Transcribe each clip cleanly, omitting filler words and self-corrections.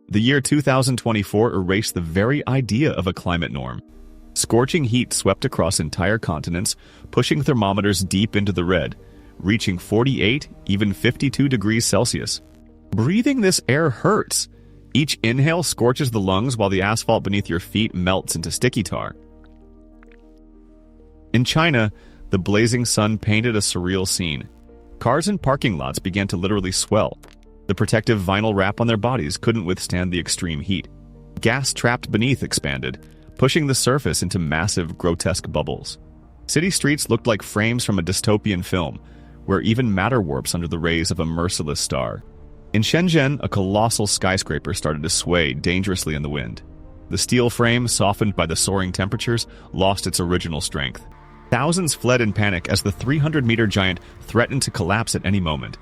The year 2024 erased the very idea of a climate norm. Scorching heat swept across entire continents, pushing thermometers deep into the red, reaching 48, even 52 degrees Celsius. Breathing this air hurts. Each inhale scorches the lungs while the asphalt beneath your feet melts into sticky tar. In China, the blazing sun painted a surreal scene. Cars in parking lots began to literally swell. The protective vinyl wrap on their bodies couldn't withstand the extreme heat. Gas trapped beneath expanded, pushing the surface into massive, grotesque bubbles. City streets looked like frames from a dystopian film, where even matter warps under the rays of a merciless star. In Shenzhen, a colossal skyscraper started to sway dangerously in the wind. The steel frame, softened by the soaring temperatures, lost its original strength. Thousands fled in panic as the 300-meter giant threatened to collapse at any moment.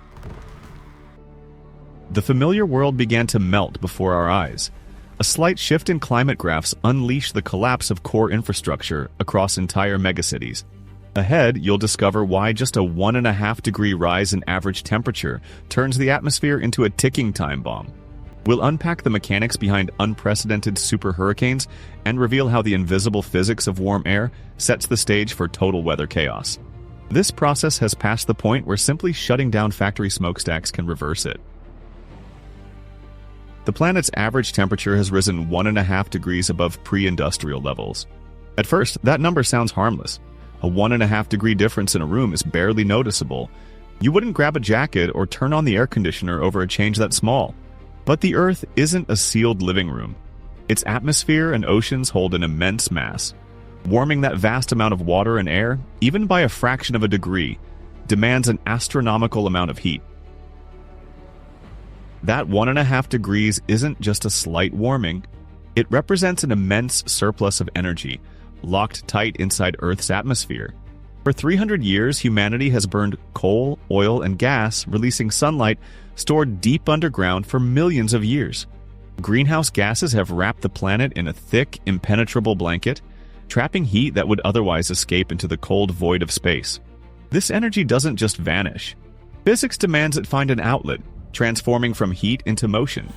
The familiar world began to melt before our eyes. A slight shift in climate graphs unleashed the collapse of core infrastructure across entire megacities. Ahead, you'll discover why just a 1.5-degree rise in average temperature turns the atmosphere into a ticking time bomb. We'll unpack the mechanics behind unprecedented super hurricanes and reveal how the invisible physics of warm air sets the stage for total weather chaos. This process has passed the point where simply shutting down factory smokestacks can reverse it. The planet's average temperature has risen 1.5 degrees above pre-industrial levels. At first, that number sounds harmless. A 1.5-degree difference in a room is barely noticeable. You wouldn't grab a jacket or turn on the air conditioner over a change that small. But the Earth isn't a sealed living room. Its atmosphere and oceans hold an immense mass. Warming that vast amount of water and air, even by a fraction of a degree, demands an astronomical amount of heat. That 1.5 degrees isn't just a slight warming. It represents an immense surplus of energy, locked tight inside Earth's atmosphere. For 300 years, humanity has burned coal, oil, and gas, releasing sunlight stored deep underground for millions of years. Greenhouse gases have wrapped the planet in a thick, impenetrable blanket, trapping heat that would otherwise escape into the cold void of space. This energy doesn't just vanish. Physics demands it find an outlet, transforming from heat into motion.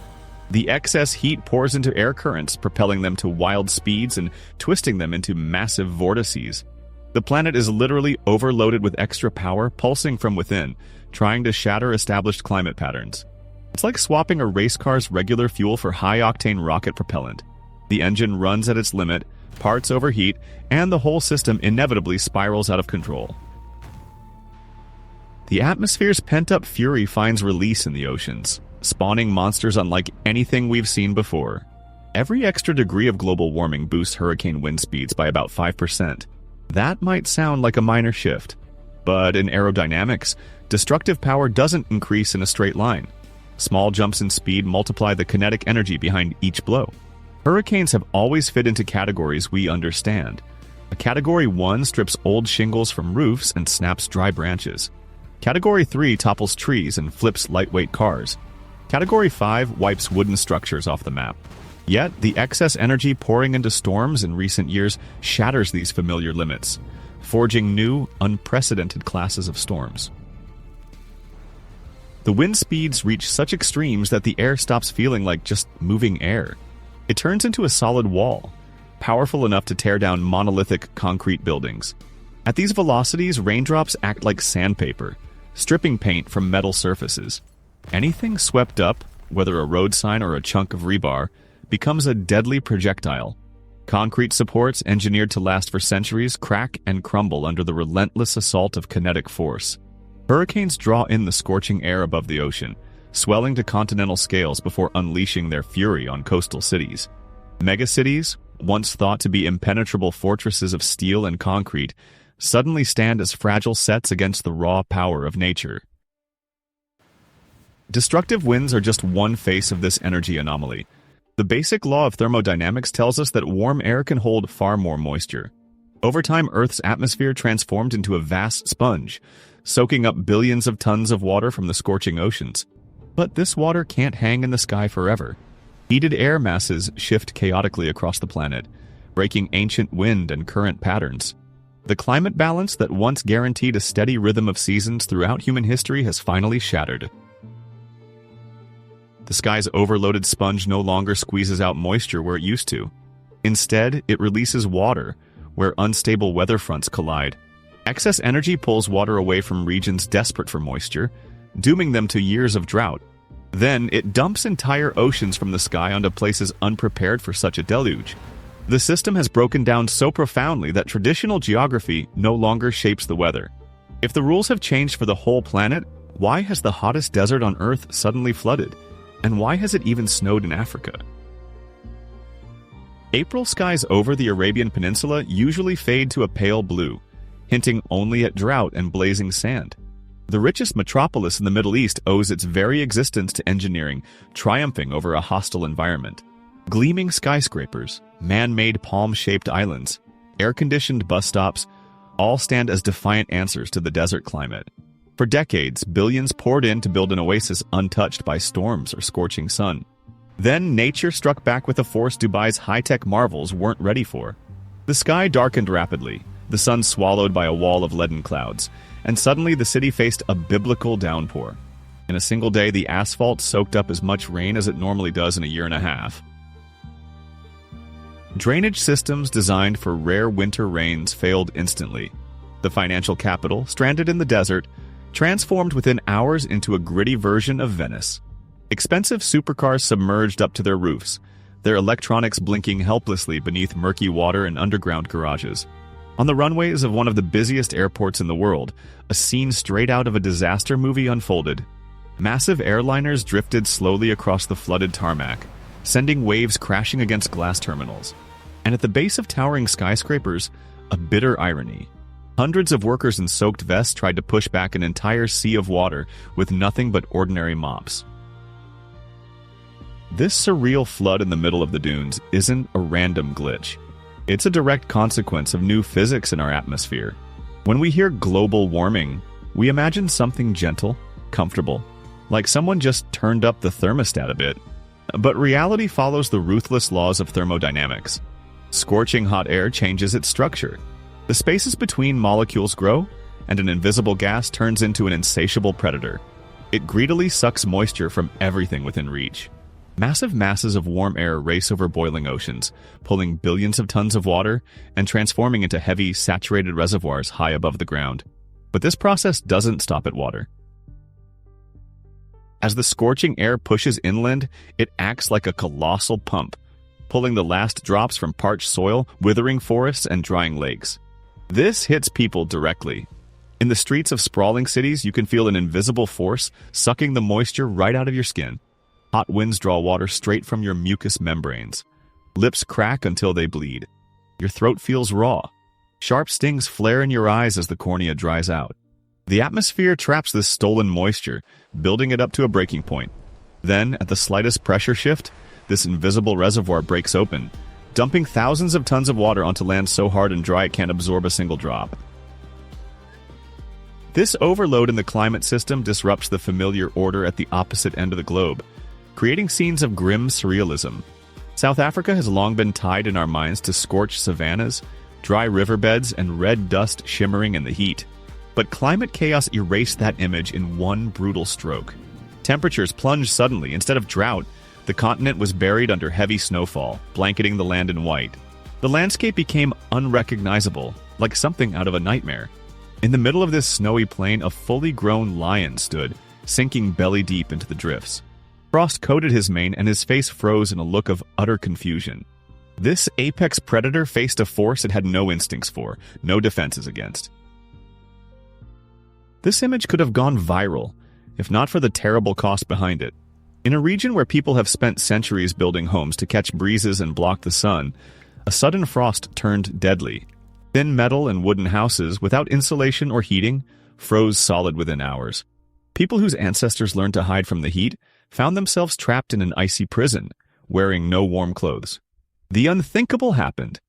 The excess heat pours into air currents, propelling them to wild speeds and twisting them into massive vortices. The planet is literally overloaded with extra power pulsing from within, trying to shatter established climate patterns. It's like swapping a race car's regular fuel for high-octane rocket propellant. The engine runs at its limit, parts overheat, and the whole system inevitably spirals out of control. The atmosphere's pent-up fury finds release in the oceans, spawning monsters unlike anything we've seen before. Every extra degree of global warming boosts hurricane wind speeds by about 5%. That might sound like a minor shift, but in aerodynamics, destructive power doesn't increase in a straight line. Small jumps in speed multiply the kinetic energy behind each blow. Hurricanes have always fit into categories we understand. A Category 1 strips old shingles from roofs and snaps dry branches. Category 3 topples trees and flips lightweight cars. Category 5 wipes wooden structures off the map. Yet, the excess energy pouring into storms in recent years shatters these familiar limits, forging new, unprecedented classes of storms. The wind speeds reach such extremes that the air stops feeling like just moving air. It turns into a solid wall, powerful enough to tear down monolithic concrete buildings. At these velocities, raindrops act like sandpaper, stripping paint from metal surfaces. Anything swept up, whether a road sign or a chunk of rebar, becomes a deadly projectile. Concrete supports, engineered to last for centuries, crack and crumble under the relentless assault of kinetic force. Hurricanes draw in the scorching air above the ocean, swelling to continental scales before unleashing their fury on coastal cities. Megacities, once thought to be impenetrable fortresses of steel and concrete, suddenly stand as fragile sets against the raw power of nature. Destructive winds are just one face of this energy anomaly. The basic law of thermodynamics tells us that warm air can hold far more moisture. Over time, Earth's atmosphere transformed into a vast sponge, soaking up billions of tons of water from the scorching oceans. But this water can't hang in the sky forever. Heated air masses shift chaotically across the planet, breaking ancient wind and current patterns. The climate balance that once guaranteed a steady rhythm of seasons throughout human history has finally shattered. The sky's overloaded sponge no longer squeezes out moisture where it used to. Instead, it releases water, where unstable weather fronts collide. Excess energy pulls water away from regions desperate for moisture, dooming them to years of drought. Then, it dumps entire oceans from the sky onto places unprepared for such a deluge. The system has broken down so profoundly that traditional geography no longer shapes the weather. If the rules have changed for the whole planet, why has the hottest desert on Earth suddenly flooded? And why has it even snowed in Africa? April skies over the Arabian Peninsula usually fade to a pale blue, hinting only at drought and blazing sand. The richest metropolis in the Middle East owes its very existence to engineering, triumphing over a hostile environment. Gleaming skyscrapers, man-made palm-shaped islands, air-conditioned bus stops, all stand as defiant answers to the desert climate. For decades, billions poured in to build an oasis untouched by storms or scorching sun. Then nature struck back with a force Dubai's high-tech marvels weren't ready for. The sky darkened rapidly, the sun swallowed by a wall of leaden clouds, and suddenly the city faced a biblical downpour. In a single day, the asphalt soaked up as much rain as it normally does in a year and a half. Drainage systems designed for rare winter rains failed instantly. The financial capital, stranded in the desert, transformed within hours into a gritty version of Venice. Expensive supercars submerged up to their roofs, their electronics blinking helplessly beneath murky water and underground garages. On the runways of one of the busiest airports in the world, a scene straight out of a disaster movie unfolded. Massive airliners drifted slowly across the flooded tarmac, sending waves crashing against glass terminals. And at the base of towering skyscrapers, a bitter irony. Hundreds of workers in soaked vests tried to push back an entire sea of water with nothing but ordinary mops. This surreal flood in the middle of the dunes isn't a random glitch. It's a direct consequence of new physics in our atmosphere. When we hear global warming, we imagine something gentle, comfortable, like someone just turned up the thermostat a bit. But reality follows the ruthless laws of thermodynamics. Scorching hot air changes its structure. The spaces between molecules grow, and an invisible gas turns into an insatiable predator. It greedily sucks moisture from everything within reach. Massive masses of warm air race over boiling oceans, pulling billions of tons of water and transforming into heavy, saturated reservoirs high above the ground. But this process doesn't stop at water. As the scorching air pushes inland, it acts like a colossal pump, pulling the last drops from parched soil, withering forests, and drying lakes. This hits people directly. In the streets of sprawling cities, you can feel an invisible force sucking the moisture right out of your skin. Hot winds draw water straight from your mucous membranes. Lips crack until they bleed. Your throat feels raw. Sharp stings flare in your eyes as the cornea dries out. The atmosphere traps this stolen moisture, building it up to a breaking point. Then, at the slightest pressure shift, this invisible reservoir breaks open, dumping thousands of tons of water onto land so hard and dry it can't absorb a single drop. This overload in the climate system disrupts the familiar order at the opposite end of the globe, creating scenes of grim surrealism. South Africa has long been tied in our minds to scorched savannas, dry riverbeds, and red dust shimmering in the heat. But climate chaos erased that image in one brutal stroke. Temperatures plunged suddenly. Instead of drought, the continent was buried under heavy snowfall, blanketing the land in white. The landscape became unrecognizable, like something out of a nightmare. In the middle of this snowy plain, a fully grown lion stood, sinking belly deep into the drifts. Frost coated his mane and his face froze in a look of utter confusion. This apex predator faced a force it had no instincts for, no defenses against. This image could have gone viral, if not for the terrible cost behind it. In a region where people have spent centuries building homes to catch breezes and block the sun, a sudden frost turned deadly. Thin metal and wooden houses, without insulation or heating, froze solid within hours. People whose ancestors learned to hide from the heat found themselves trapped in an icy prison, wearing no warm clothes. The unthinkable happened.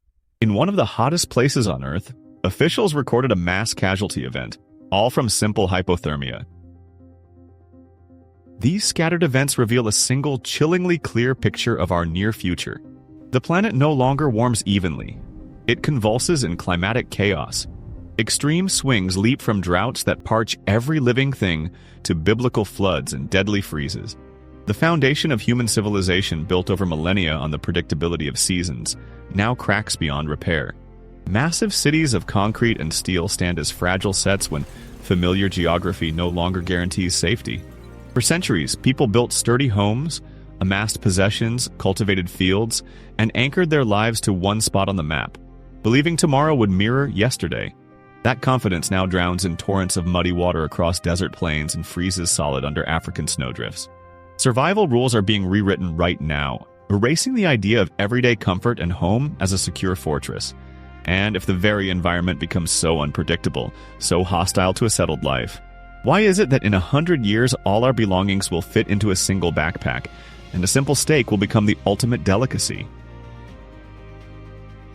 In one of the hottest places on Earth, officials recorded a mass casualty event, all from simple hypothermia. These scattered events reveal a single, chillingly clear picture of our near future. The planet no longer warms evenly. It convulses in climatic chaos. Extreme swings leap from droughts that parch every living thing to biblical floods and deadly freezes. The foundation of human civilization built over millennia on the predictability of seasons now cracks beyond repair. Massive cities of concrete and steel stand as fragile sets when familiar geography no longer guarantees safety. For centuries, people built sturdy homes, amassed possessions, cultivated fields, and anchored their lives to one spot on the map, believing tomorrow would mirror yesterday. That confidence now drowns in torrents of muddy water across desert plains and freezes solid under African snowdrifts. Survival rules are being rewritten right now, erasing the idea of everyday comfort and home as a secure fortress. And if the very environment becomes so unpredictable, so hostile to a settled life, why is it that in 100 years all our belongings will fit into a single backpack, and a simple steak will become the ultimate delicacy?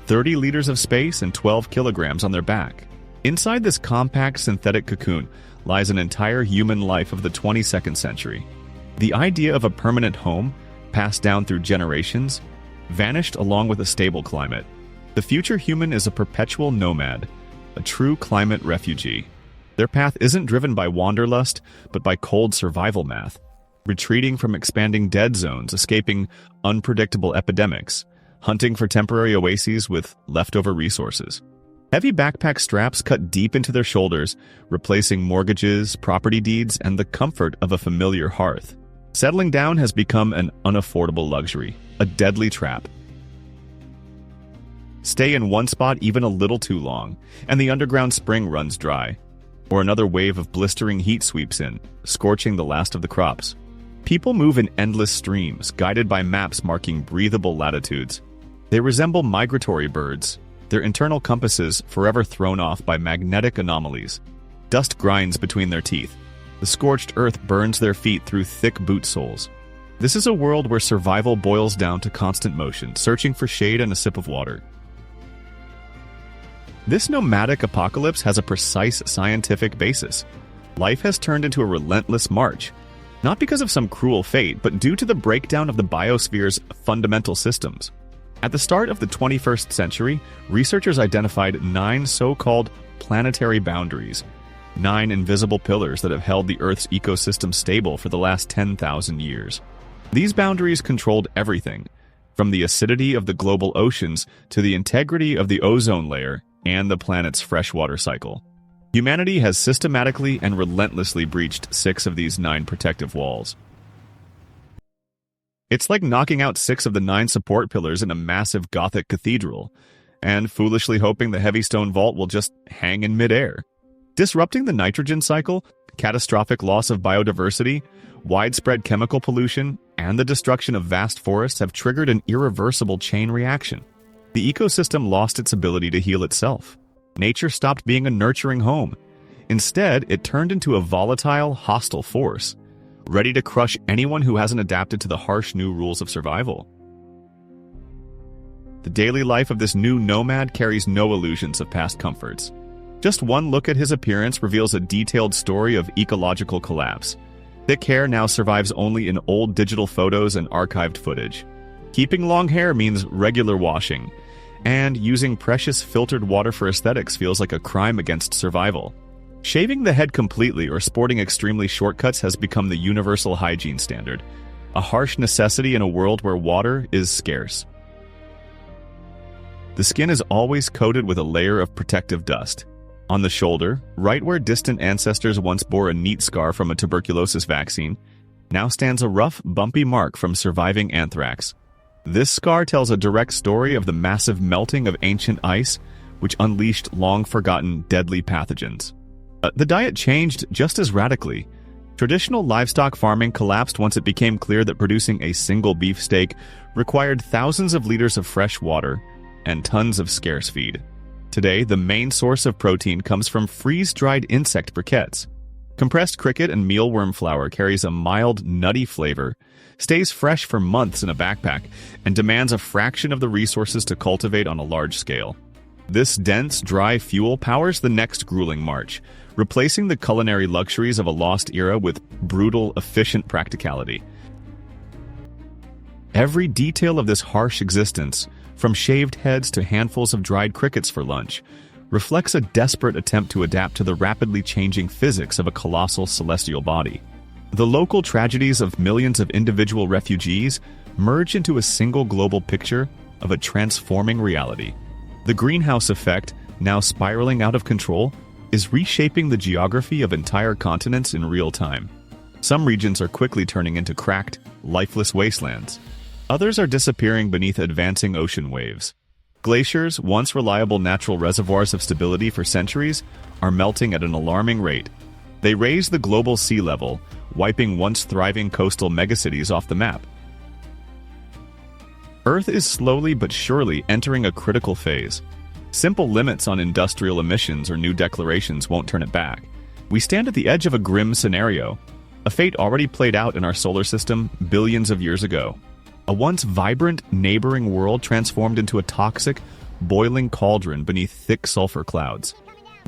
30 liters of space and 12 kilograms on their back. Inside this compact synthetic cocoon lies an entire human life of the 22nd century. The idea of a permanent home, passed down through generations, vanished along with a stable climate. The future human is a perpetual nomad, a true climate refugee. Their path isn't driven by wanderlust, but by cold survival math, retreating from expanding dead zones, escaping unpredictable epidemics, hunting for temporary oases with leftover resources. Heavy backpack straps cut deep into their shoulders, replacing mortgages, property deeds, and the comfort of a familiar hearth. Settling down has become an unaffordable luxury, a deadly trap. Stay in one spot even a little too long, and the underground spring runs dry. Or another wave of blistering heat sweeps in, scorching the last of the crops. People move in endless streams, guided by maps marking breathable latitudes. They resemble migratory birds, their internal compasses forever thrown off by magnetic anomalies. Dust grinds between their teeth. The scorched earth burns their feet through thick boot soles. This is a world where survival boils down to constant motion, searching for shade and a sip of water. This nomadic apocalypse has a precise scientific basis. Life has turned into a relentless march, not because of some cruel fate, but due to the breakdown of the biosphere's fundamental systems. At the start of the 21st century, researchers identified 9 so-called planetary boundaries, 9 invisible pillars that have held the Earth's ecosystem stable for the last 10,000 years. These boundaries controlled everything, from the acidity of the global oceans to the integrity of the ozone layer and the planet's freshwater cycle. Humanity has systematically and relentlessly breached 6 of these 9 protective walls. It's like knocking out 6 of the 9 support pillars in a massive Gothic cathedral, and foolishly hoping the heavy stone vault will just hang in midair. Disrupting the nitrogen cycle, catastrophic loss of biodiversity, widespread chemical pollution, and the destruction of vast forests have triggered an irreversible chain reaction. The ecosystem lost its ability to heal itself. Nature stopped being a nurturing home. Instead, it turned into a volatile, hostile force, ready to crush anyone who hasn't adapted to the harsh new rules of survival. The daily life of this new nomad carries no illusions of past comforts. Just one look at his appearance reveals a detailed story of ecological collapse. Thick hair now survives only in old digital photos and archived footage. Keeping long hair means regular washing, and using precious filtered water for aesthetics feels like a crime against survival. Shaving the head completely or sporting extremely short cuts has become the universal hygiene standard, a harsh necessity in a world where water is scarce. The skin is always coated with a layer of protective dust. On the shoulder, right where distant ancestors once bore a neat scar from a tuberculosis vaccine, now stands a rough, bumpy mark from surviving anthrax. This scar tells a direct story of the massive melting of ancient ice, which unleashed long-forgotten deadly pathogens. The diet changed just as radically. Traditional livestock farming collapsed once it became clear that producing a single beefsteak required thousands of liters of fresh water and tons of scarce feed. Today, the main source of protein comes from freeze-dried insect briquettes. Compressed cricket and mealworm flour carries a mild, nutty flavor, stays fresh for months in a backpack, and demands a fraction of the resources to cultivate on a large scale. This dense, dry fuel powers the next grueling march, replacing the culinary luxuries of a lost era with brutal, efficient practicality. Every detail of this harsh existence, from shaved heads to handfuls of dried crickets for lunch, reflects a desperate attempt to adapt to the rapidly changing physics of a colossal celestial body. The local tragedies of millions of individual refugees merge into a single global picture of a transforming reality. The greenhouse effect, now spiraling out of control, is reshaping the geography of entire continents in real time. Some regions are quickly turning into cracked, lifeless wastelands. Others are disappearing beneath advancing ocean waves. Glaciers, once reliable natural reservoirs of stability for centuries, are melting at an alarming rate. They raise the global sea level, wiping once thriving coastal megacities off the map. Earth is slowly but surely entering a critical phase. Simple limits on industrial emissions or new declarations won't turn it back. We stand at the edge of a grim scenario, a fate already played out in our solar system billions of years ago. A once vibrant, neighboring world transformed into a toxic, boiling cauldron beneath thick sulfur clouds.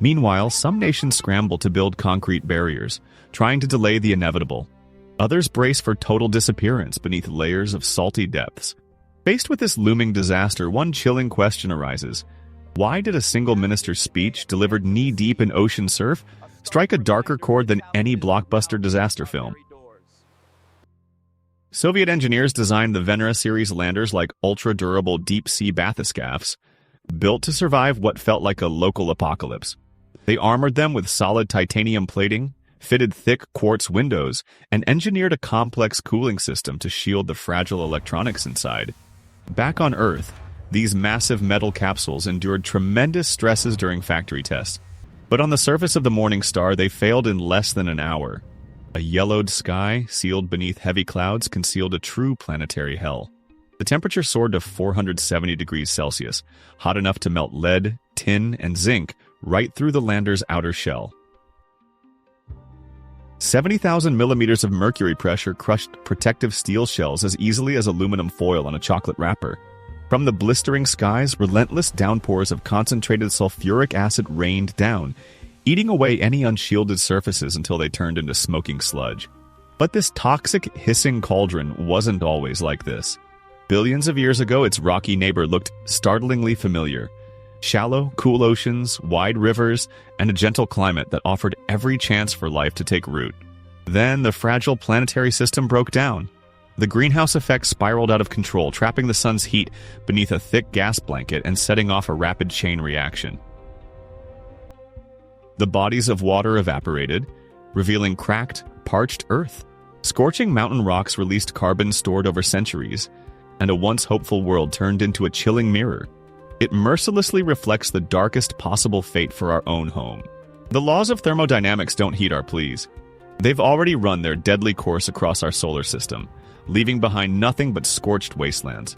Meanwhile, some nations scramble to build concrete barriers, trying to delay the inevitable. Others brace for total disappearance beneath layers of salty depths. Faced with this looming disaster, one chilling question arises. Why did a single minister's speech, delivered knee-deep in ocean surf, strike a darker chord than any blockbuster disaster film? Soviet engineers designed the Venera series landers like ultra-durable deep-sea bathyscaphs, built to survive what felt like a local apocalypse. They armored them with solid titanium plating, fitted thick quartz windows, and engineered a complex cooling system to shield the fragile electronics inside. Back on Earth, these massive metal capsules endured tremendous stresses during factory tests. But on the surface of the Morning Star, they failed in less than an hour. A yellowed sky, sealed beneath heavy clouds, concealed a true planetary hell. The temperature soared to 470 degrees Celsius, hot enough to melt lead, tin, and zinc right through the lander's outer shell. 70,000 millimeters of mercury pressure crushed protective steel shells as easily as aluminum foil on a chocolate wrapper. From the blistering skies, relentless downpours of concentrated sulfuric acid rained down, eating away any unshielded surfaces until they turned into smoking sludge. But this toxic, hissing cauldron wasn't always like this. Billions of years ago, its rocky neighbor looked startlingly familiar. Shallow, cool oceans, wide rivers, and a gentle climate that offered every chance for life to take root. Then the fragile planetary system broke down. The greenhouse effect spiraled out of control, trapping the sun's heat beneath a thick gas blanket and setting off a rapid chain reaction. The bodies of water evaporated, revealing cracked, parched earth. Scorching mountain rocks released carbon stored over centuries, and a once hopeful world turned into a chilling mirror. It mercilessly reflects the darkest possible fate for our own home. The laws of thermodynamics don't heed our pleas. They've already run their deadly course across our solar system, leaving behind nothing but scorched wastelands.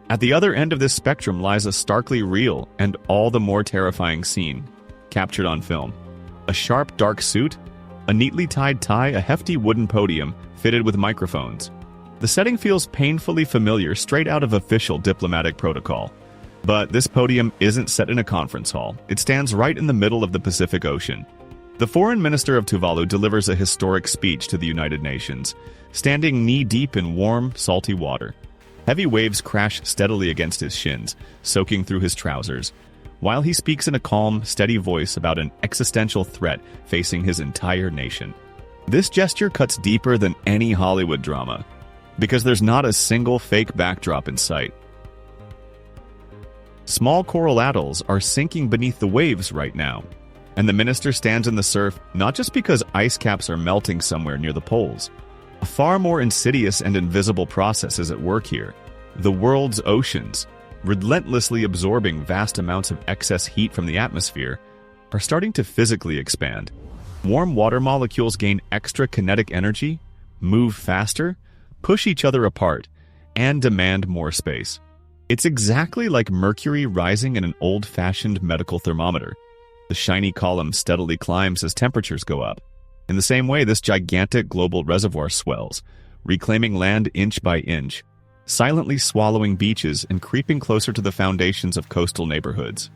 At the other end of this spectrum lies a starkly real and all the more terrifying scene, captured on film. A sharp, dark suit, a neatly tied tie, a hefty wooden podium fitted with microphones. The setting feels painfully familiar, straight out of official diplomatic protocol. But this podium isn't set in a conference hall. It stands right in the middle of the Pacific Ocean. The foreign minister of Tuvalu delivers a historic speech to the United Nations, standing knee-deep in warm, salty water. Heavy waves crash steadily against his shins, soaking through his trousers, while he speaks in a calm, steady voice about an existential threat facing his entire nation. This gesture cuts deeper than any Hollywood drama, because there's not a single fake backdrop in sight. Small coral atolls are sinking beneath the waves right now, and the minister stands in the surf not just because ice caps are melting somewhere near the poles. A far more insidious and invisible process is at work here. The world's oceans, relentlessly absorbing vast amounts of excess heat from the atmosphere, are starting to physically expand. Warm water molecules gain extra kinetic energy, move faster, push each other apart, and demand more space. It's exactly like mercury rising in an old-fashioned medical thermometer. The shiny column steadily climbs as temperatures go up. In the same way, this gigantic global reservoir swells, reclaiming land inch by inch, silently swallowing beaches and creeping closer to the foundations of coastal neighborhoods.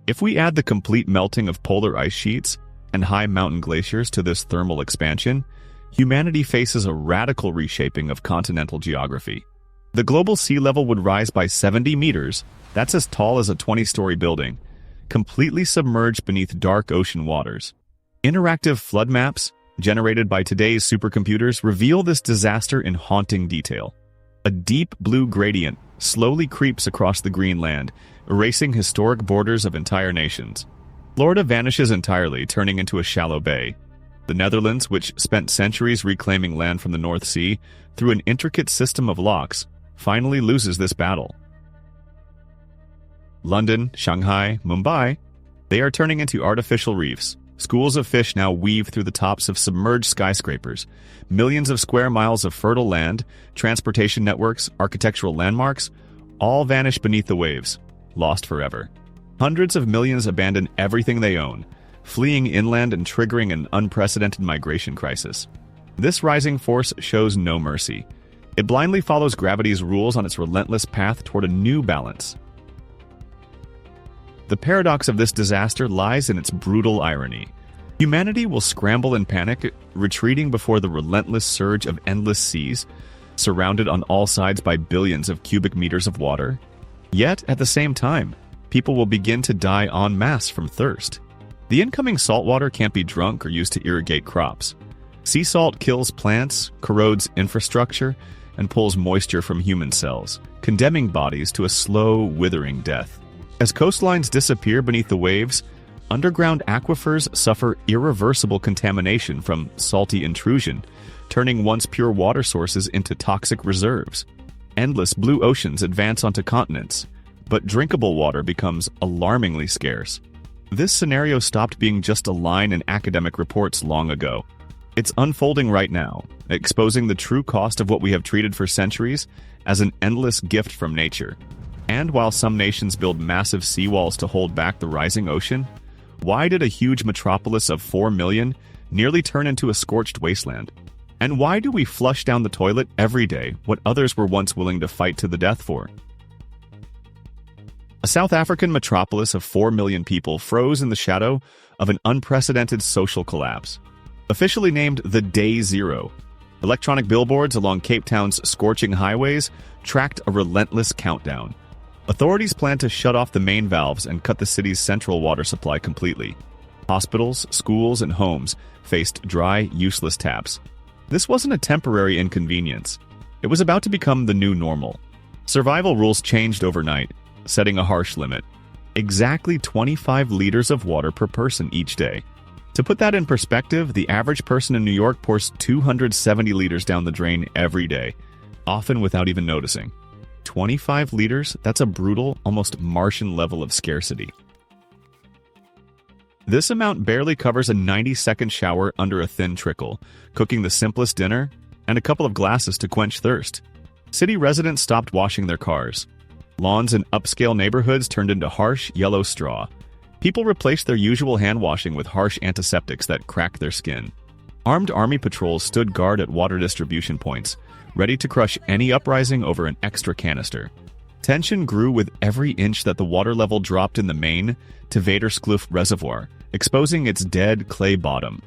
If we add the complete melting of polar ice sheets and high mountain glaciers to this thermal expansion, humanity faces a radical reshaping of continental geography. The global sea level would rise by 70 meters, that's as tall as a 20-story building, completely submerged beneath dark ocean waters. Interactive flood maps, generated by today's supercomputers, reveal this disaster in haunting detail. A deep blue gradient slowly creeps across the green land, erasing historic borders of entire nations. Florida vanishes entirely, turning into a shallow bay. The Netherlands, which spent centuries reclaiming land from the North Sea through an intricate system of locks, finally loses this battle. London, Shanghai, Mumbai, they are turning into artificial reefs. Schools of fish now weave through the tops of submerged skyscrapers. Millions of square miles of fertile land, transportation networks, architectural landmarks, all vanish beneath the waves, lost forever. Hundreds of millions abandon everything they own, fleeing inland and triggering an unprecedented migration crisis. This rising force shows no mercy. It blindly follows gravity's rules on its relentless path toward a new balance. The paradox of this disaster lies in its brutal irony. Humanity will scramble in panic, retreating before the relentless surge of endless seas, surrounded on all sides by billions of cubic meters of water. Yet, at the same time, people will begin to die en masse from thirst. The incoming saltwater can't be drunk or used to irrigate crops. Sea salt kills plants, corrodes infrastructure, and pulls moisture from human cells, condemning bodies to a slow, withering death. As coastlines disappear beneath the waves, underground aquifers suffer irreversible contamination from salty intrusion, turning once pure water sources into toxic reserves. Endless blue oceans advance onto continents, but drinkable water becomes alarmingly scarce. This scenario stopped being just a line in academic reports long ago. It's unfolding right now, exposing the true cost of what we have treated for centuries as an endless gift from nature. And while some nations build massive seawalls to hold back the rising ocean, why did a huge metropolis of 4 million nearly turn into a scorched wasteland? And why do we flush down the toilet every day what others were once willing to fight to the death for? A South African metropolis of 4 million people froze in the shadow of an unprecedented social collapse. Officially named the Day Zero, electronic billboards along Cape Town's scorching highways tracked a relentless countdown. Authorities plan to shut off the main valves and cut the city's central water supply completely. Hospitals, schools, and homes faced dry, useless taps. This wasn't a temporary inconvenience. It was about to become the new normal. Survival rules changed overnight, setting a harsh limit. Exactly 25 liters of water per person each day. To put that in perspective, the average person in New York pours 270 liters down the drain every day, often without even noticing. 25 liters? That's a brutal, almost Martian level of scarcity. This amount barely covers a 90-second shower under a thin trickle, cooking the simplest dinner, and a couple of glasses to quench thirst. City residents stopped washing their cars. Lawns in upscale neighborhoods turned into harsh, yellow straw. People replaced their usual hand washing with harsh antiseptics that cracked their skin. Armed army patrols stood guard at water distribution points, ready to crush any uprising over an extra canister. Tension grew with every inch that the water level dropped in the main to Vaderskloof Reservoir, exposing its dead clay bottom.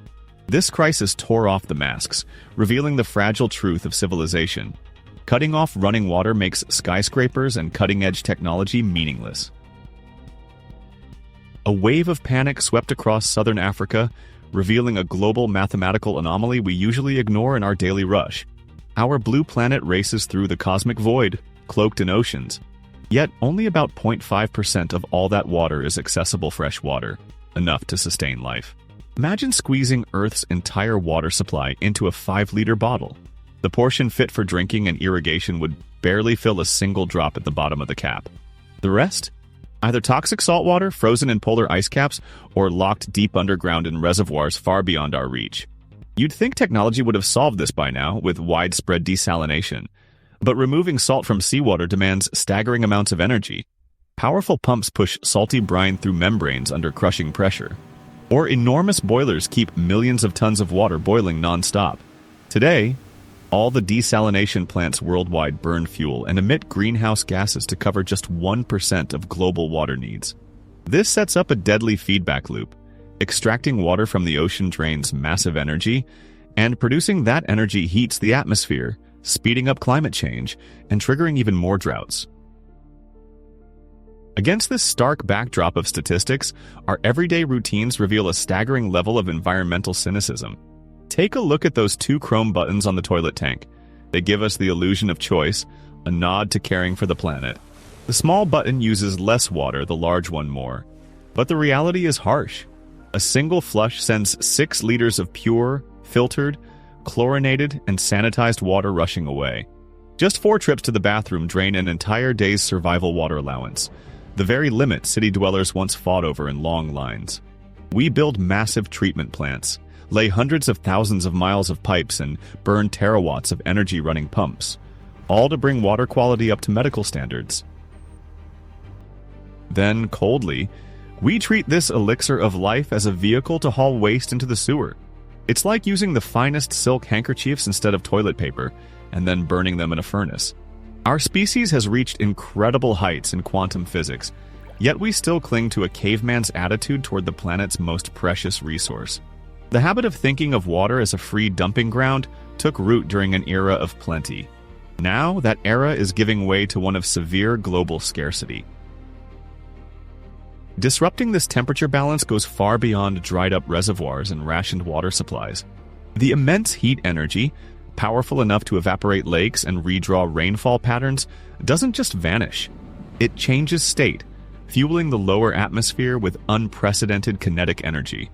This crisis tore off the masks, revealing the fragile truth of civilization. Cutting off running water makes skyscrapers and cutting-edge technology meaningless. A wave of panic swept across southern Africa, revealing a global mathematical anomaly we usually ignore in our daily rush. Our blue planet races through the cosmic void, cloaked in oceans. Yet only about 0.5% of all that water is accessible fresh water, enough to sustain life. Imagine squeezing Earth's entire water supply into a 5-liter bottle. The portion fit for drinking and irrigation would barely fill a single drop at the bottom of the cap. The rest? Either toxic saltwater frozen in polar ice caps or locked deep underground in reservoirs far beyond our reach. You'd think technology would have solved this by now with widespread desalination. But removing salt from seawater demands staggering amounts of energy. Powerful pumps push salty brine through membranes under crushing pressure. Or enormous boilers keep millions of tons of water boiling non-stop. Today, all the desalination plants worldwide burn fuel and emit greenhouse gases to cover just 1% of global water needs. This sets up a deadly feedback loop. Extracting water from the ocean drains massive energy, and producing that energy heats the atmosphere, speeding up climate change and triggering even more droughts. Against this stark backdrop of statistics, our everyday routines reveal a staggering level of environmental cynicism. Take a look at those two chrome buttons on the toilet tank. They give us the illusion of choice, a nod to caring for the planet. The small button uses less water, the large one more. But the reality is harsh. A single flush sends 6 liters of pure, filtered, chlorinated, and sanitized water rushing away. Just 4 trips to the bathroom drain an entire day's survival water allowance, the very limit city dwellers once fought over in long lines. We build massive treatment plants, lay hundreds of thousands of miles of pipes, and burn terawatts of energy running pumps, all to bring water quality up to medical standards. Then, coldly, we treat this elixir of life as a vehicle to haul waste into the sewer. It's like using the finest silk handkerchiefs instead of toilet paper, and then burning them in a furnace. Our species has reached incredible heights in quantum physics, yet we still cling to a caveman's attitude toward the planet's most precious resource. The habit of thinking of water as a free dumping ground took root during an era of plenty. Now, that era is giving way to one of severe global scarcity. Disrupting this temperature balance goes far beyond dried-up reservoirs and rationed water supplies. The immense heat energy, powerful enough to evaporate lakes and redraw rainfall patterns, doesn't just vanish. It changes state, fueling the lower atmosphere with unprecedented kinetic energy.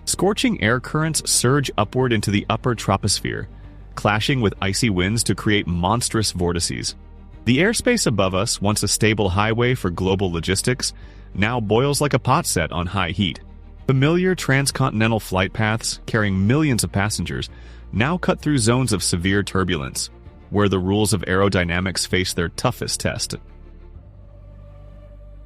Scorching air currents surge upward into the upper troposphere, clashing with icy winds to create monstrous vortices. The airspace above us, once a stable highway for global logistics, now boils like a pot set on high heat. Familiar transcontinental flight paths carrying millions of passengers now cut through zones of severe turbulence, where the rules of aerodynamics face their toughest test.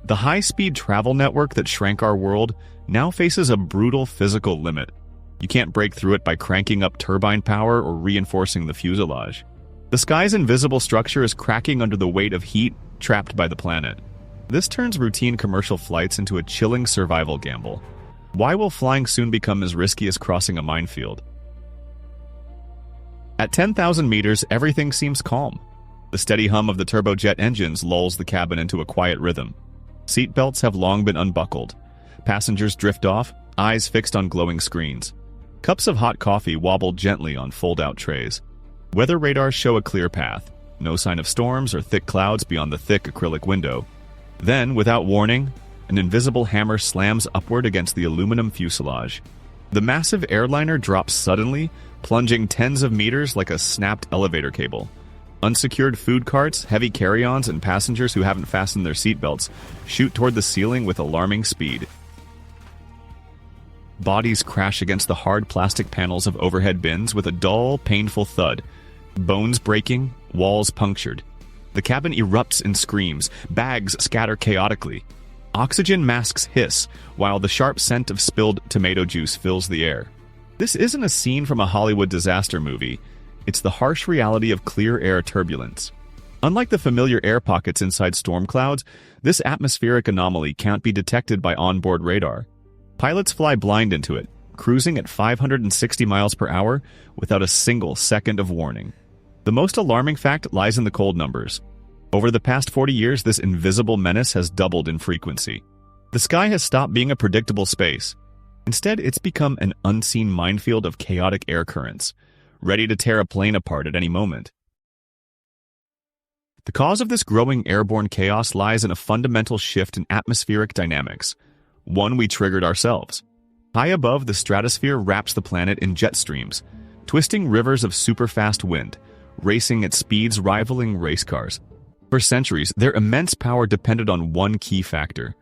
The high-speed travel network that shrank our world now faces a brutal physical limit. You can't break through it by cranking up turbine power or reinforcing the fuselage. The sky's invisible structure is cracking under the weight of heat trapped by the planet. This turns routine commercial flights into a chilling survival gamble. Why will flying soon become as risky as crossing a minefield? At 10,000 meters, everything seems calm. The steady hum of the turbojet engines lulls the cabin into a quiet rhythm. Seatbelts have long been unbuckled. Passengers drift off, eyes fixed on glowing screens. Cups of hot coffee wobble gently on fold-out trays. Weather radars show a clear path. No sign of storms or thick clouds beyond the thick acrylic window. Then, without warning, an invisible hammer slams upward against the aluminum fuselage. The massive airliner drops suddenly, plunging tens of meters like a snapped elevator cable. Unsecured food carts, heavy carry-ons, and passengers who haven't fastened their seatbelts shoot toward the ceiling with alarming speed. Bodies crash against the hard plastic panels of overhead bins with a dull, painful thud. Bones breaking, walls punctured. The cabin erupts in screams, bags scatter chaotically. Oxygen masks hiss, while the sharp scent of spilled tomato juice fills the air. This isn't a scene from a Hollywood disaster movie. It's the harsh reality of clear air turbulence. Unlike the familiar air pockets inside storm clouds, this atmospheric anomaly can't be detected by onboard radar. Pilots fly blind into it, cruising at 560 miles per hour without a single second of warning. The most alarming fact lies in the cold numbers. Over the past 40 years, this invisible menace has doubled in frequency. The sky has stopped being a predictable space. Instead, it's become an unseen minefield of chaotic air currents, ready to tear a plane apart at any moment. The cause of this growing airborne chaos lies in a fundamental shift in atmospheric dynamics, one we triggered ourselves. High above, the stratosphere wraps the planet in jet streams, twisting rivers of superfast wind, racing at speeds rivaling race cars. For centuries, their immense power depended on one key factor: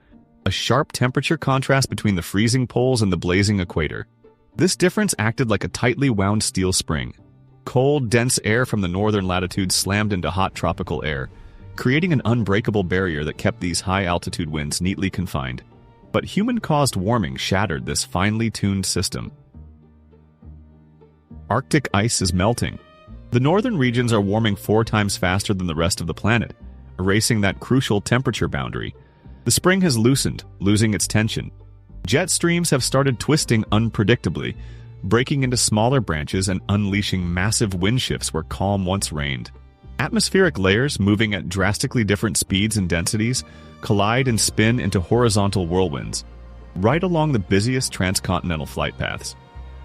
a sharp temperature contrast between the freezing poles and the blazing equator. This difference acted like a tightly wound steel spring. Cold, dense air from the northern latitudes slammed into hot tropical air, creating an unbreakable barrier that kept these high-altitude winds neatly confined. But human-caused warming shattered this finely tuned system. Arctic ice is melting. The northern regions are warming 4 times faster than the rest of the planet, erasing that crucial temperature boundary. The spring has loosened, losing its tension. Jet streams have started twisting unpredictably, breaking into smaller branches and unleashing massive wind shifts where calm once reigned. Atmospheric layers, moving at drastically different speeds and densities, collide and spin into horizontal whirlwinds, right along the busiest transcontinental flight paths.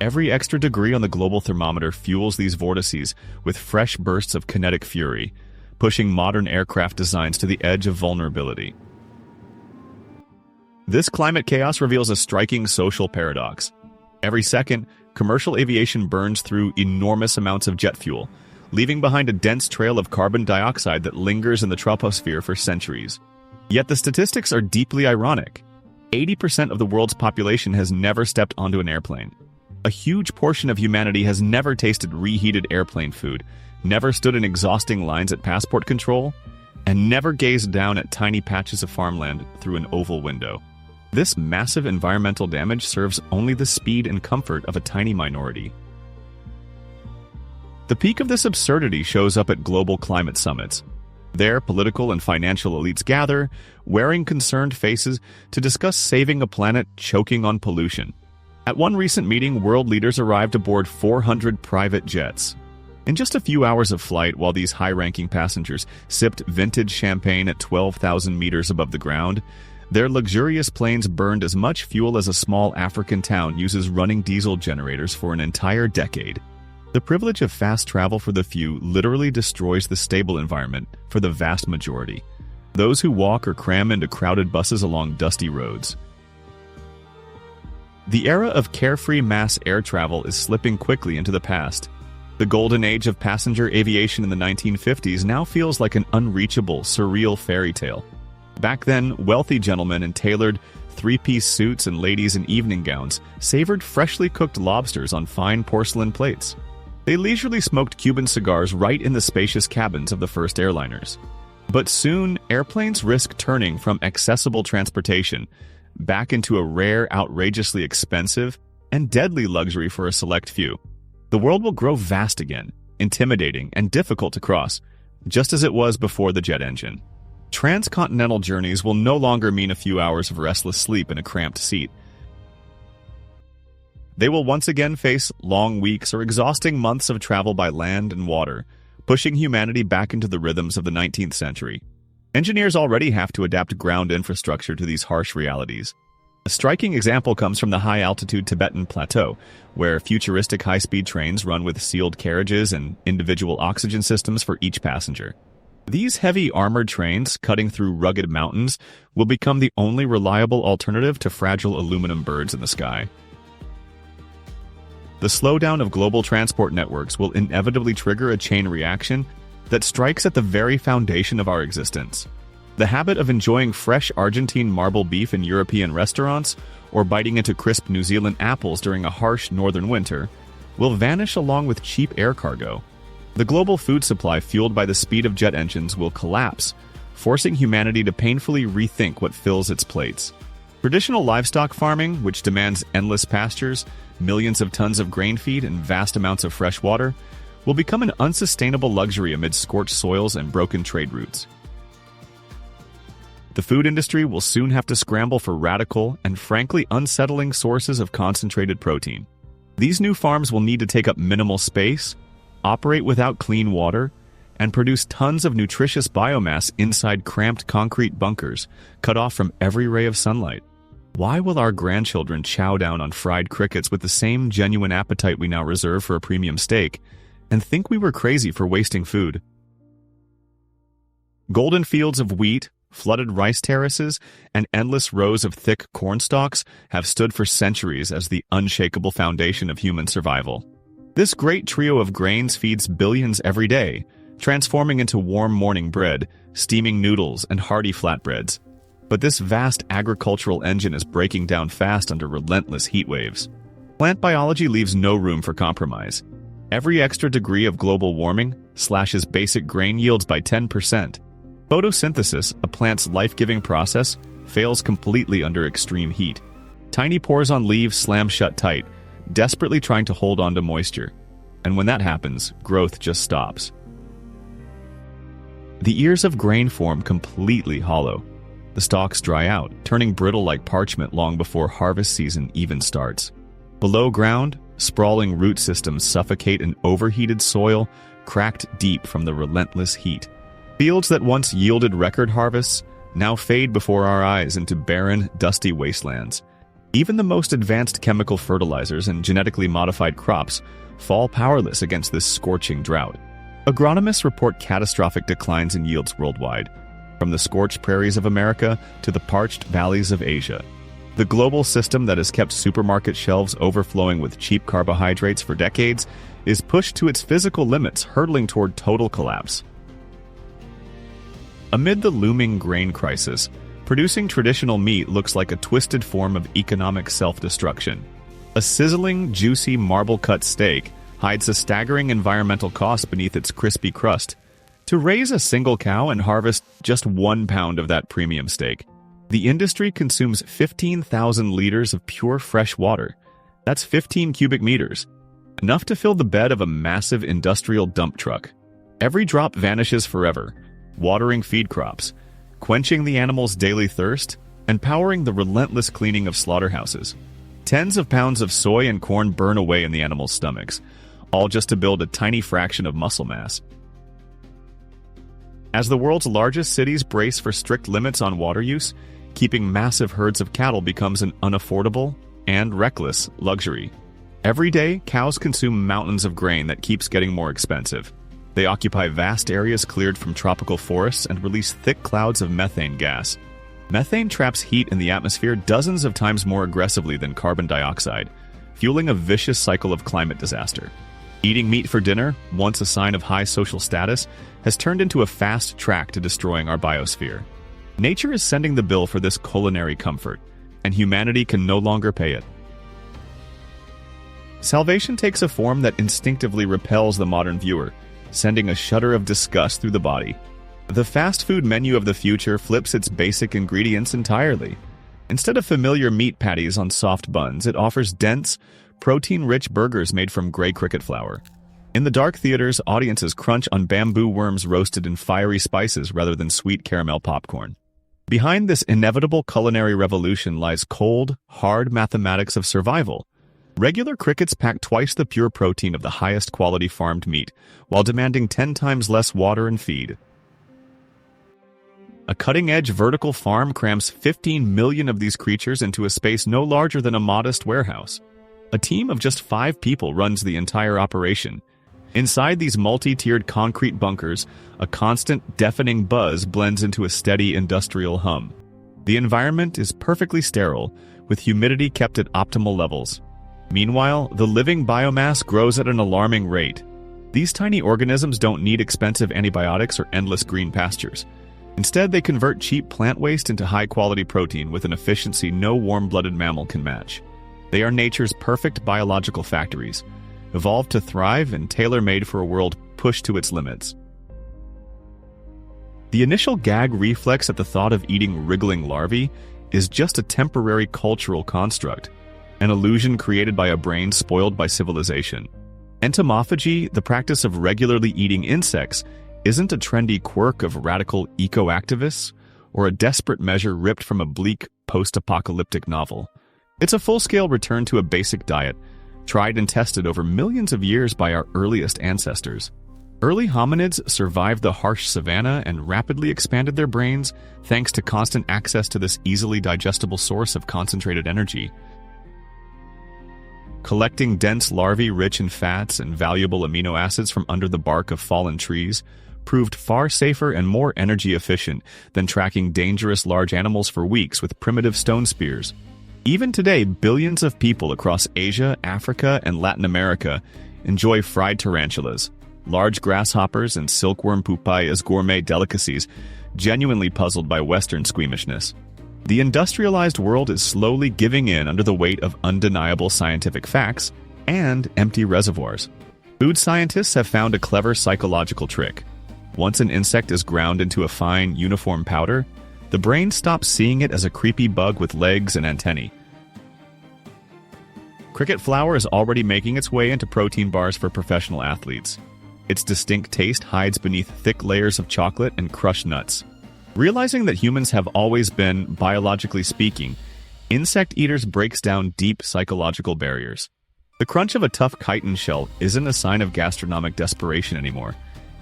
Every extra degree on the global thermometer fuels these vortices with fresh bursts of kinetic fury, pushing modern aircraft designs to the edge of vulnerability. This climate chaos reveals a striking social paradox. Every second, commercial aviation burns through enormous amounts of jet fuel, leaving behind a dense trail of carbon dioxide that lingers in the troposphere for centuries. Yet the statistics are deeply ironic. 80% of the world's population has never stepped onto an airplane. A huge portion of humanity has never tasted reheated airplane food, never stood in exhausting lines at passport control, and never gazed down at tiny patches of farmland through an oval window. This massive environmental damage serves only the speed and comfort of a tiny minority. The peak of this absurdity shows up at global climate summits. There, political and financial elites gather, wearing concerned faces, to discuss saving a planet choking on pollution. At one recent meeting, world leaders arrived aboard 400 private jets. In just a few hours of flight, while these high-ranking passengers sipped vintage champagne at 12,000 meters above the ground, their luxurious planes burned as much fuel as a small African town uses running diesel generators for an entire decade. The privilege of fast travel for the few literally destroys the stable environment for the vast majority, those who walk or cram into crowded buses along dusty roads. The era of carefree mass air travel is slipping quickly into the past. The golden age of passenger aviation in the 1950s now feels like an unreachable, surreal fairy tale. Back then, wealthy gentlemen in tailored, three-piece suits and ladies in evening gowns savored freshly cooked lobsters on fine porcelain plates. They leisurely smoked Cuban cigars right in the spacious cabins of the first airliners. But soon, airplanes risk turning from accessible transportation back into a rare, outrageously expensive, and deadly luxury for a select few. The world will grow vast again, intimidating and difficult to cross, just as it was before the jet engine. Transcontinental journeys will no longer mean a few hours of restless sleep in a cramped seat. They will once again face long weeks or exhausting months of travel by land and water, pushing humanity back into the rhythms of the 19th century. Engineers already have to adapt ground infrastructure to these harsh realities. A striking example comes from the high-altitude Tibetan Plateau, where futuristic high-speed trains run with sealed carriages and individual oxygen systems for each passenger. These heavy armored trains, cutting through rugged mountains, will become the only reliable alternative to fragile aluminum birds in the sky. The slowdown of global transport networks will inevitably trigger a chain reaction that strikes at the very foundation of our existence. The habit of enjoying fresh Argentine marble beef in European restaurants or biting into crisp New Zealand apples during a harsh northern winter will vanish along with cheap air cargo. The global food supply fueled by the speed of jet engines will collapse, forcing humanity to painfully rethink what fills its plates. Traditional livestock farming, which demands endless pastures, millions of tons of grain feed, and vast amounts of fresh water, will become an unsustainable luxury amid scorched soils and broken trade routes. The food industry will soon have to scramble for radical and frankly unsettling sources of concentrated protein. These new farms will need to take up minimal space, operate without clean water, and produce tons of nutritious biomass inside cramped concrete bunkers, cut off from every ray of sunlight. Why will our grandchildren chow down on fried crickets with the same genuine appetite we now reserve for a premium steak, and think we were crazy for wasting food? Golden fields of wheat, flooded rice terraces, and endless rows of thick corn stalks have stood for centuries as the unshakable foundation of human survival. This great trio of grains feeds billions every day, transforming into warm morning bread, steaming noodles, and hearty flatbreads. But this vast agricultural engine is breaking down fast under relentless heat waves. Plant biology leaves no room for compromise. Every extra degree of global warming slashes basic grain yields by 10%. Photosynthesis, a plant's life-giving process, fails completely under extreme heat. Tiny pores on leaves slam shut tight, desperately trying to hold on to moisture. And when that happens, growth just stops. The ears of grain form completely hollow. The stalks dry out, turning brittle like parchment long before harvest season even starts. Below ground, sprawling root systems suffocate in overheated soil, cracked deep from the relentless heat. Fields that once yielded record harvests now fade before our eyes into barren, dusty wastelands. Even the most advanced chemical fertilizers and genetically modified crops fall powerless against this scorching drought. Agronomists report catastrophic declines in yields worldwide, from the scorched prairies of America to the parched valleys of Asia. The global system that has kept supermarket shelves overflowing with cheap carbohydrates for decades is pushed to its physical limits, hurtling toward total collapse. Amid the looming grain crisis, producing traditional meat looks like a twisted form of economic self-destruction. A sizzling, juicy, marble-cut steak hides a staggering environmental cost beneath its crispy crust. To raise a single cow and harvest just 1 pound of that premium steak, the industry consumes 15,000 liters of pure fresh water. That's 15 cubic meters, enough to fill the bed of a massive industrial dump truck. Every drop vanishes forever, watering feed crops, quenching the animals' daily thirst, and powering the relentless cleaning of slaughterhouses. Tens of pounds of soy and corn burn away in the animals' stomachs, all just to build a tiny fraction of muscle mass. As the world's largest cities brace for strict limits on water use, keeping massive herds of cattle becomes an unaffordable and reckless luxury. Every day, cows consume mountains of grain that keeps getting more expensive. They occupy vast areas cleared from tropical forests and release thick clouds of methane gas. Methane traps heat in the atmosphere dozens of times more aggressively than carbon dioxide, fueling a vicious cycle of climate disaster. Eating meat for dinner, once a sign of high social status, has turned into a fast track to destroying our biosphere. Nature is sending the bill for this culinary comfort, and humanity can no longer pay it. Salvation takes a form that instinctively repels the modern viewer, sending a shudder of disgust through the body. The fast food menu of the future flips its basic ingredients entirely. Instead of familiar meat patties on soft buns, it offers dense, protein-rich burgers made from gray cricket flour. In the dark theaters, audiences crunch on bamboo worms roasted in fiery spices rather than sweet caramel popcorn. Behind this inevitable culinary revolution lies cold, hard mathematics of survival. Regular crickets pack twice the pure protein of the highest quality farmed meat, while demanding 10 times less water and feed. A cutting-edge vertical farm crams 15 million of these creatures into a space no larger than a modest warehouse. A team of just 5 people runs the entire operation. Inside these multi-tiered concrete bunkers, a constant, deafening buzz blends into a steady industrial hum. The environment is perfectly sterile, with humidity kept at optimal levels. Meanwhile, the living biomass grows at an alarming rate. These tiny organisms don't need expensive antibiotics or endless green pastures. Instead, they convert cheap plant waste into high-quality protein with an efficiency no warm-blooded mammal can match. They are nature's perfect biological factories, evolved to thrive and tailor-made for a world pushed to its limits. The initial gag reflex at the thought of eating wriggling larvae is just a temporary cultural construct, an illusion created by a brain spoiled by civilization. Entomophagy, the practice of regularly eating insects, isn't a trendy quirk of radical eco-activists or a desperate measure ripped from a bleak, post-apocalyptic novel. It's a full-scale return to a basic diet, tried and tested over millions of years by our earliest ancestors. Early hominids survived the harsh savanna and rapidly expanded their brains thanks to constant access to this easily digestible source of concentrated energy. Collecting dense larvae rich in fats and valuable amino acids from under the bark of fallen trees proved far safer and more energy efficient than tracking dangerous large animals for weeks with primitive stone spears. Even today, billions of people across Asia, Africa, and Latin America enjoy fried tarantulas, large grasshoppers, and silkworm pupae as gourmet delicacies, genuinely puzzled by Western squeamishness. The industrialized world is slowly giving in under the weight of undeniable scientific facts and empty reservoirs. Food scientists have found a clever psychological trick. Once an insect is ground into a fine, uniform powder, the brain stops seeing it as a creepy bug with legs and antennae. Cricket flour is already making its way into protein bars for professional athletes. Its distinct taste hides beneath thick layers of chocolate and crushed nuts. Realizing that humans have always been, biologically speaking, insect eaters breaks down deep psychological barriers. The crunch of a tough chitin shell isn't a sign of gastronomic desperation anymore.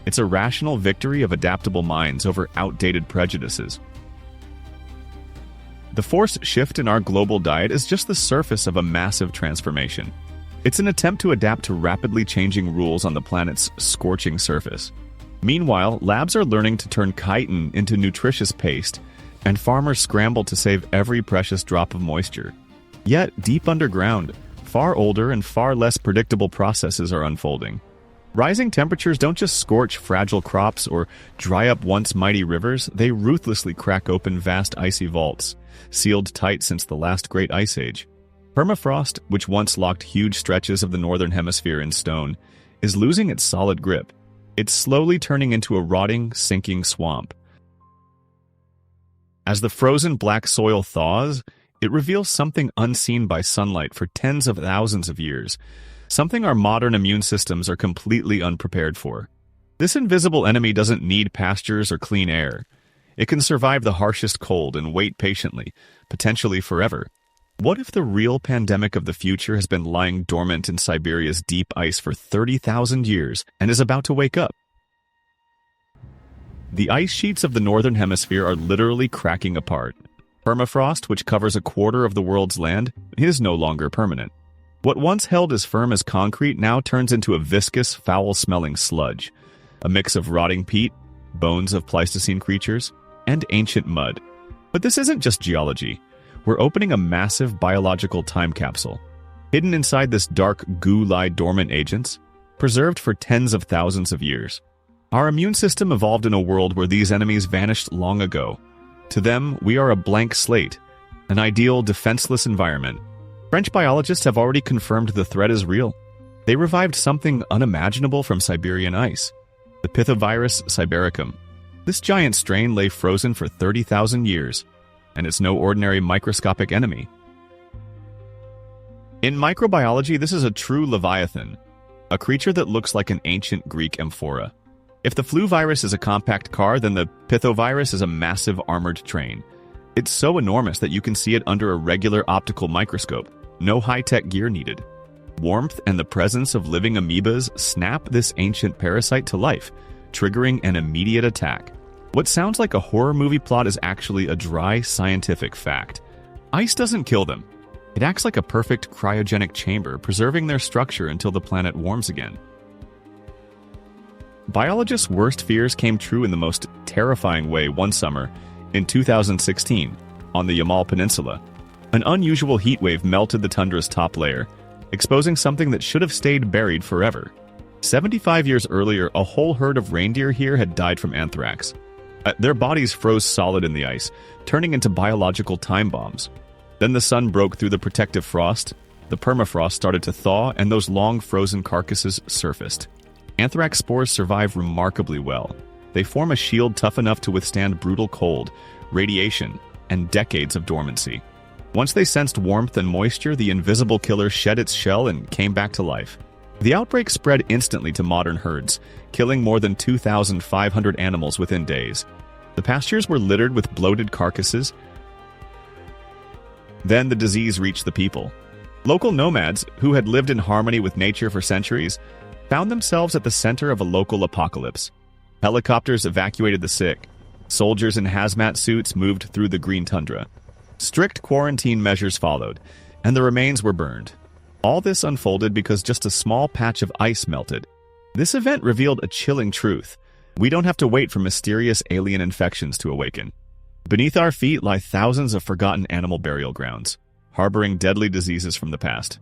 It's a rational victory of adaptable minds over outdated prejudices. The forced shift in our global diet is just the surface of a massive transformation. It's an attempt to adapt to rapidly changing rules on the planet's scorching surface. Meanwhile, labs are learning to turn chitin into nutritious paste, and farmers scramble to save every precious drop of moisture. Yet, deep underground, far older and far less predictable processes are unfolding. Rising temperatures don't just scorch fragile crops or dry up once mighty rivers, they ruthlessly crack open vast icy vaults, sealed tight since the last great ice age. Permafrost, which once locked huge stretches of the northern hemisphere in stone, is losing its solid grip. It's slowly turning into a rotting, sinking swamp. As the frozen black soil thaws, it reveals something unseen by sunlight for tens of thousands of years, something our modern immune systems are completely unprepared for. This invisible enemy doesn't need pastures or clean air. It can survive the harshest cold and wait patiently, potentially forever. What if the real pandemic of the future has been lying dormant in Siberia's deep ice for 30,000 years and is about to wake up? The ice sheets of the northern hemisphere are literally cracking apart. Permafrost, which covers a quarter of the world's land, is no longer permanent. What once held as firm as concrete now turns into a viscous, foul-smelling sludge, a mix of rotting peat, bones of Pleistocene creatures, and ancient mud. But this isn't just geology. We're opening a massive biological time capsule. Hidden inside this dark goo lie dormant agents, preserved for tens of thousands of years. Our immune system evolved in a world where these enemies vanished long ago. To them, we are a blank slate, an ideal defenseless environment. French biologists have already confirmed the threat is real. They revived something unimaginable from Siberian ice, the Pithovirus sibericum. This giant strain lay frozen for 30,000 years, and it's no ordinary microscopic enemy. In microbiology, this is a true leviathan, a creature that looks like an ancient Greek amphora. If the flu virus is a compact car, then the Pithovirus is a massive armored train. It's so enormous that you can see it under a regular optical microscope. No high-tech gear needed. Warmth and the presence of living amoebas snap this ancient parasite to life, triggering an immediate attack. What sounds like a horror movie plot is actually a dry scientific fact. Ice doesn't kill them. It acts like a perfect cryogenic chamber, preserving their structure until the planet warms again. Biologists' worst fears came true in the most terrifying way one summer in 2016 on the Yamal Peninsula. An unusual heat wave melted the tundra's top layer, exposing something that should have stayed buried forever. 75 years earlier, a whole herd of reindeer here had died from anthrax. Their bodies froze solid in the ice, turning into biological time bombs. Then the sun broke through the protective frost, the permafrost started to thaw, and those long frozen carcasses surfaced. Anthrax spores survive remarkably well. They form a shield tough enough to withstand brutal cold, radiation, and decades of dormancy. Once they sensed warmth and moisture, the invisible killer shed its shell and came back to life. The outbreak spread instantly to modern herds, killing more than 2,500 animals within days. The pastures were littered with bloated carcasses. Then the disease reached the people. Local nomads, who had lived in harmony with nature for centuries, found themselves at the center of a local apocalypse. Helicopters evacuated the sick. Soldiers in hazmat suits moved through the green tundra. Strict quarantine measures followed, and the remains were burned. All this unfolded because just a small patch of ice melted. This event revealed a chilling truth. We don't have to wait for mysterious alien infections to awaken. Beneath our feet lie thousands of forgotten animal burial grounds, harboring deadly diseases from the past.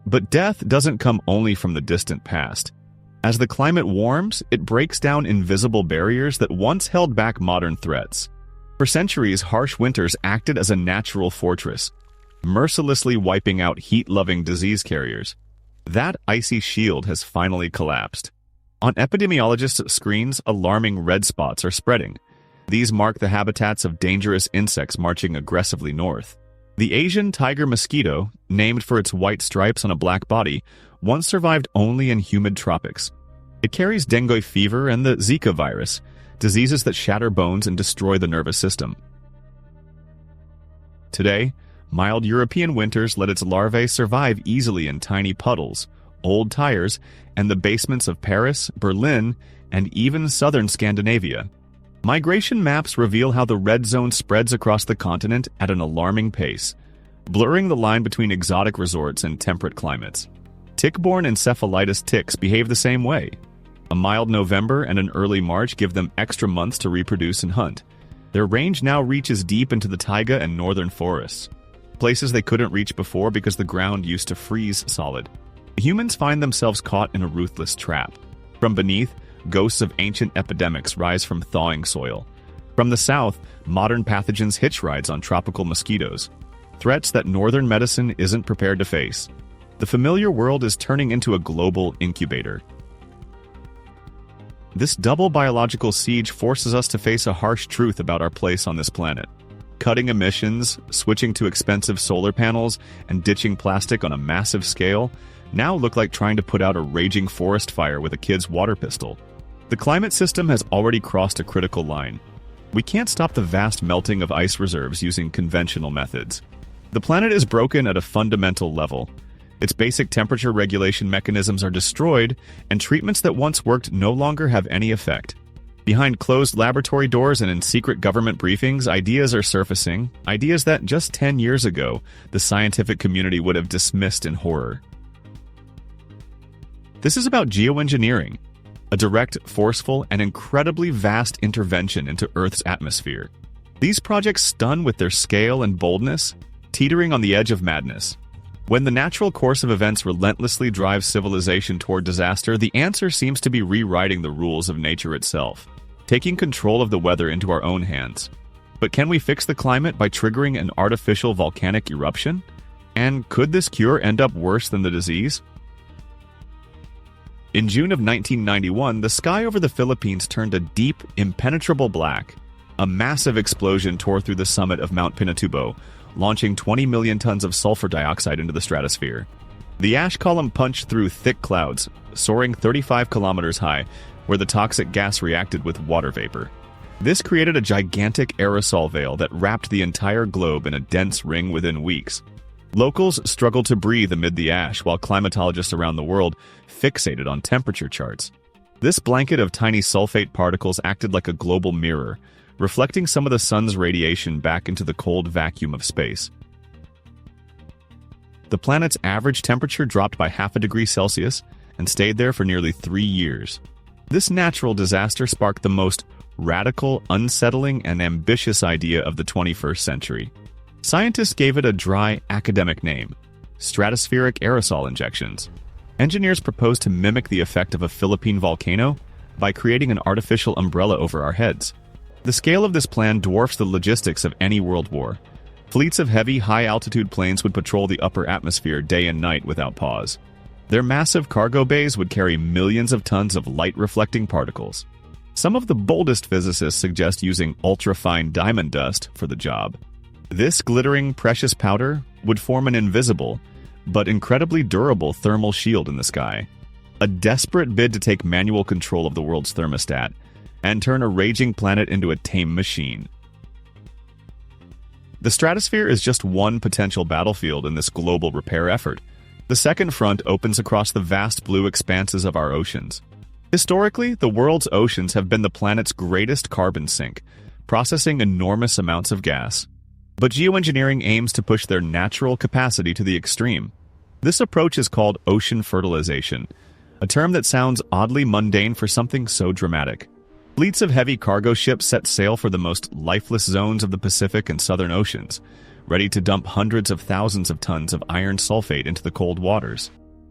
But death doesn't come only from the distant past. As the climate warms, it breaks down invisible barriers that once held back modern threats. For centuries, harsh winters acted as a natural fortress, mercilessly wiping out heat-loving disease carriers. That icy shield has finally collapsed. On epidemiologists' screens, alarming red spots are spreading. These mark the habitats of dangerous insects marching aggressively north. The Asian tiger mosquito, named for its white stripes on a black body, once survived only in humid tropics. It carries dengue fever and the Zika virus, diseases that shatter bones and destroy the nervous system. Today, Mild European winters let its larvae survive easily in tiny puddles, old tires, and the basements of Paris, Berlin, and even southern Scandinavia. Migration maps reveal how the red zone spreads across the continent at an alarming pace, blurring the line between exotic resorts and temperate climates. Tick-borne encephalitis ticks behave the same way. A mild November and an early March give them extra months to reproduce and hunt. Their range now reaches deep into the taiga and northern forests, places they couldn't reach before because the ground used to freeze solid. Humans find themselves caught in a ruthless trap. From beneath, ghosts of ancient epidemics rise from thawing soil. From the south, modern pathogens hitch rides on tropical mosquitoes, threats that northern medicine isn't prepared to face. The familiar world is turning into a global incubator. This double biological siege forces us to face a harsh truth about our place on this planet. Cutting emissions, switching to expensive solar panels, and ditching plastic on a massive scale now look like trying to put out a raging forest fire with a kid's water pistol. The climate system has already crossed a critical line. We can't stop the vast melting of ice reserves using conventional methods. The planet is broken at a fundamental level. Its basic temperature regulation mechanisms are destroyed, and treatments that once worked no longer have any effect. Behind closed laboratory doors and in secret government briefings, ideas are surfacing, ideas that just 10 years ago, the scientific community would have dismissed in horror. This is about geoengineering, a direct, forceful, and incredibly vast intervention into Earth's atmosphere. These projects stun with their scale and boldness, teetering on the edge of madness. When the natural course of events relentlessly drives civilization toward disaster, the answer seems to be rewriting the rules of nature itself, taking control of the weather into our own hands. But can we fix the climate by triggering an artificial volcanic eruption? And could this cure end up worse than the disease? In June of 1991, the sky over the Philippines turned a deep, impenetrable black. A massive explosion tore through the summit of Mount Pinatubo, launching 20 million tons of sulfur dioxide into the stratosphere. The ash column punched through thick clouds, soaring 35 kilometers high, where the toxic gas reacted with water vapor. This created a gigantic aerosol veil that wrapped the entire globe in a dense ring within weeks. Locals struggled to breathe amid the ash, while climatologists around the world fixated on temperature charts. This blanket of tiny sulfate particles acted like a global mirror, reflecting some of the sun's radiation back into the cold vacuum of space. The planet's average temperature dropped by half a degree Celsius and stayed there for nearly 3 years. This natural disaster sparked the most radical, unsettling, and ambitious idea of the 21st century. Scientists gave it a dry, academic name: stratospheric aerosol injections. Engineers proposed to mimic the effect of a Philippine volcano by creating an artificial umbrella over our heads. The scale of this plan dwarfs the logistics of any world war. Fleets of heavy, high-altitude planes would patrol the upper atmosphere day and night without pause. Their massive cargo bays would carry millions of tons of light-reflecting particles. Some of the boldest physicists suggest using ultra-fine diamond dust for the job. This glittering, precious powder would form an invisible, but incredibly durable thermal shield in the sky. A desperate bid to take manual control of the world's thermostat and turn a raging planet into a tame machine. The stratosphere is just one potential battlefield in this global repair effort. The second front opens across the vast blue expanses of our oceans. Historically, the world's oceans have been the planet's greatest carbon sink, processing enormous amounts of gas. But geoengineering aims to push their natural capacity to the extreme. This approach is called ocean fertilization, a term that sounds oddly mundane for something so dramatic. Fleets of heavy cargo ships set sail for the most lifeless zones of the Pacific and Southern Oceans, ready to dump hundreds of thousands of tons of iron sulfate into the cold waters.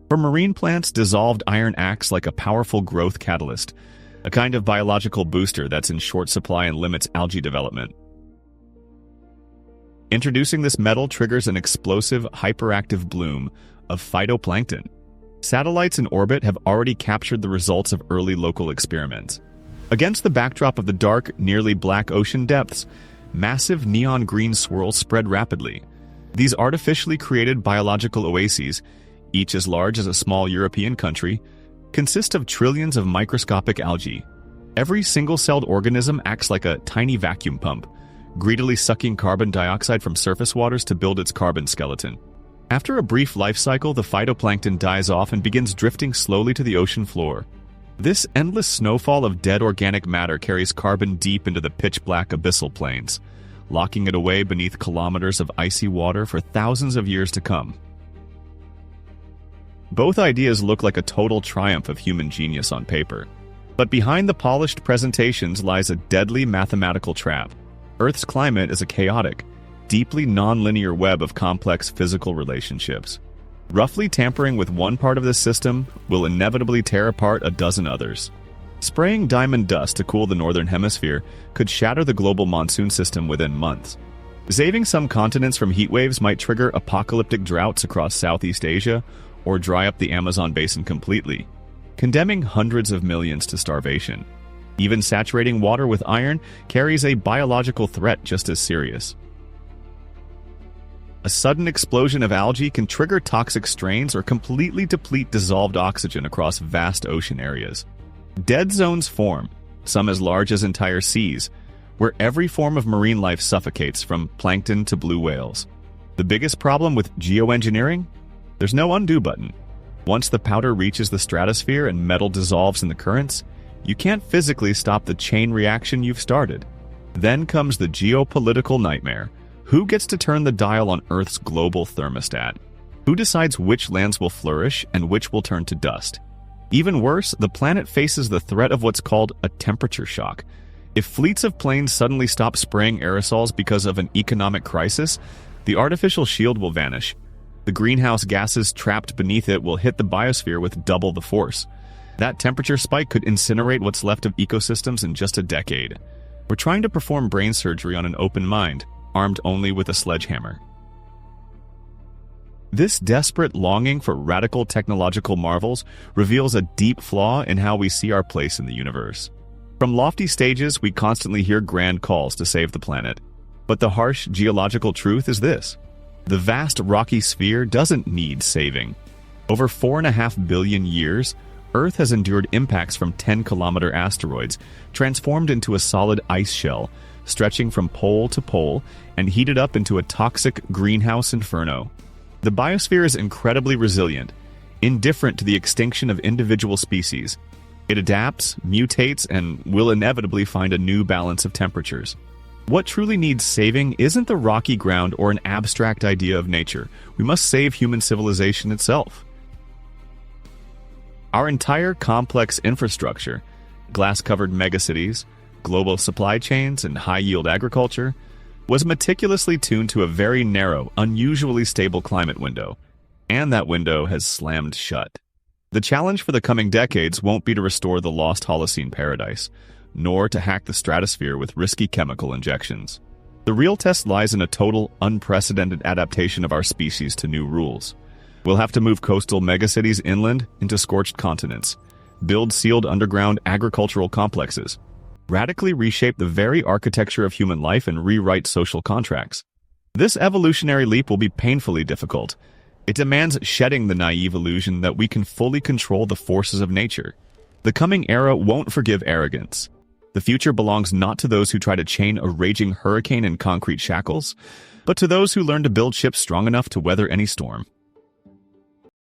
For marine plants, dissolved iron acts like a powerful growth catalyst, a kind of biological booster that's in short supply and limits algae development. Introducing this metal triggers an explosive, hyperactive bloom of phytoplankton. Satellites in orbit have already captured the results of early local experiments. Against the backdrop of the dark, nearly black ocean depths, massive neon green swirls spread rapidly. These artificially created biological oases, each as large as a small European country, consist of trillions of microscopic algae. Every single-celled organism acts like a tiny vacuum pump, greedily sucking carbon dioxide from surface waters to build its carbon skeleton. After a brief life cycle, the phytoplankton dies off and begins drifting slowly to the ocean floor. This endless snowfall of dead organic matter carries carbon deep into the pitch-black abyssal plains, locking it away beneath kilometers of icy water for thousands of years to come. Both ideas look like a total triumph of human genius on paper. But behind the polished presentations lies a deadly mathematical trap. Earth's climate is a chaotic, deeply nonlinear web of complex physical relationships. Roughly tampering with one part of this system will inevitably tear apart a dozen others. Spraying diamond dust to cool the northern hemisphere could shatter the global monsoon system within months. Saving some continents from heat waves might trigger apocalyptic droughts across Southeast Asia or dry up the Amazon basin completely, condemning hundreds of millions to starvation. Even saturating water with iron carries a biological threat just as serious. A sudden explosion of algae can trigger toxic strains or completely deplete dissolved oxygen across vast ocean areas. Dead zones form, some as large as entire seas, where every form of marine life suffocates, from plankton to blue whales. The biggest problem with geoengineering? There's no undo button. Once the powder reaches the stratosphere and metal dissolves in the currents, you can't physically stop the chain reaction you've started. Then comes the geopolitical nightmare. Who gets to turn the dial on Earth's global thermostat? Who decides which lands will flourish and which will turn to dust? Even worse, the planet faces the threat of what's called a temperature shock. If fleets of planes suddenly stop spraying aerosols because of an economic crisis, the artificial shield will vanish. The greenhouse gases trapped beneath it will hit the biosphere with double the force. That temperature spike could incinerate what's left of ecosystems in just a decade. We're trying to perform brain surgery on an open mind, armed only with a sledgehammer. This desperate longing for radical technological marvels reveals a deep flaw in how we see our place in the universe. From lofty stages, we constantly hear grand calls to save the planet. But the harsh geological truth is this: the vast rocky sphere doesn't need saving. Over 4.5 billion years, Earth has endured impacts from 10-kilometer asteroids, transformed into a solid ice shell, stretching from pole to pole, and heated up into a toxic greenhouse inferno. The biosphere is incredibly resilient, indifferent to the extinction of individual species. It adapts, mutates, and will inevitably find a new balance of temperatures. What truly needs saving isn't the rocky ground or an abstract idea of nature. We must save human civilization itself. Our entire complex infrastructure, glass-covered megacities, global supply chains, and high-yield agriculture, was meticulously tuned to a very narrow, unusually stable climate window. And that window has slammed shut. The challenge for the coming decades won't be to restore the lost Holocene paradise, nor to hack the stratosphere with risky chemical injections. The real test lies in a total, unprecedented adaptation of our species to new rules. We'll have to move coastal megacities inland into scorched continents, build sealed underground agricultural complexes, radically reshape the very architecture of human life, and rewrite social contracts. This evolutionary leap will be painfully difficult. It demands shedding the naive illusion that we can fully control the forces of nature. The coming era won't forgive arrogance. The future belongs not to those who try to chain a raging hurricane in concrete shackles, but to those who learn to build ships strong enough to weather any storm.